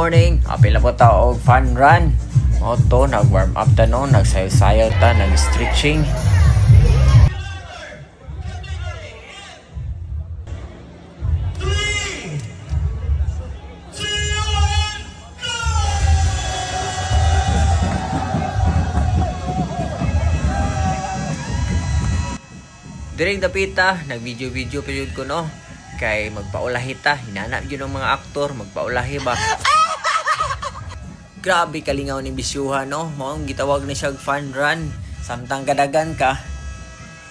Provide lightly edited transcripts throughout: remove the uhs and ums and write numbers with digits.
morning. Apil na po tao og fun run. O to, nag-warm up ta no, nagsayaw-sayaw ta, nag-stretching. During dapita, nag-video-video period ko no. Kay magpaulahi ta, hinanap yun ng mga aktor, magpaulahi ba. Grabe kalingaw ni bisyuha no. Maong gitawag na siya fun run. Samtang kadagan ka,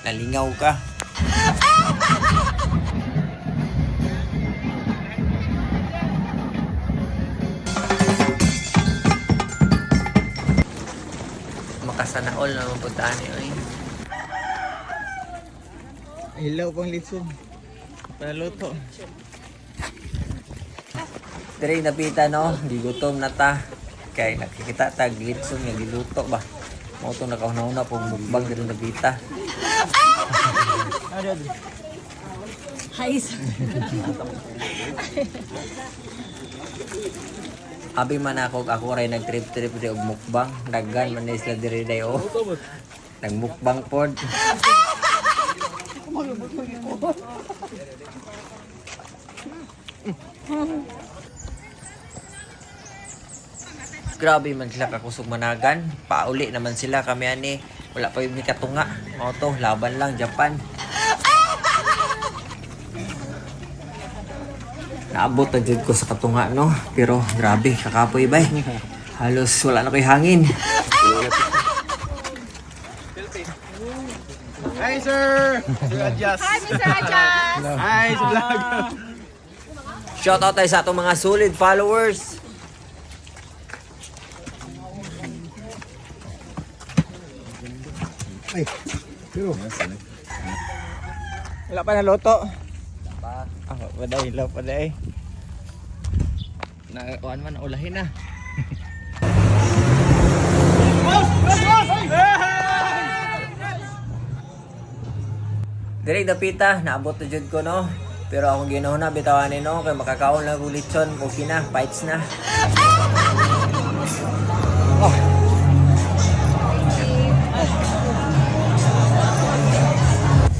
nalingaw ka. Makasana all na mapuntaan niyo eh. Hilaw pang litson. Paluto. Dire napita no, gigutom na ta. Kay nakikita tag litson nga giluto ba. Mao to nakauna-una pong mukbang dire napita. Hi. Abi man ako ray nag-trip dire og mukbang. Daggan man na sila dire dayo. Nagmukbang pod. Grabe man sila kakusog managan. Pauli naman sila kami ani. Wala pa yung katunga. O to, laban lang Japan. Naabot na dyan ko sa katunga no. Pero grabe, kakapoy bay. Halos wala na ko'y hangin. Hi sir! Sir Adjas. Hi, Mr. Ajas! Hi sa vlog. Shoutout tayo sa atong mga solid followers. Ay, pero. Wala pa na loto. Ah, paday, ilaw paday. Nakakuan man, ulahin na. Direk dapita, naabot na jud ko no. Pero akong ginahuna bitawanin no, kay makakaon lang ulitson, okay na, fights na. Oh.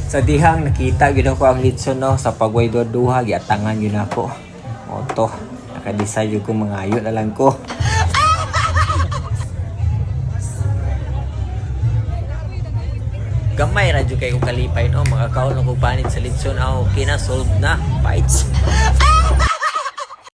Sa dihang nakita gyud ako ang litson no, sa pagway duha giatangan gyud ako. O to, naka-decide ko mangayo na lang ko. Gamay radyo kayo kalipay no, makakaon ko panit sa litson, okay na, solved na, fights.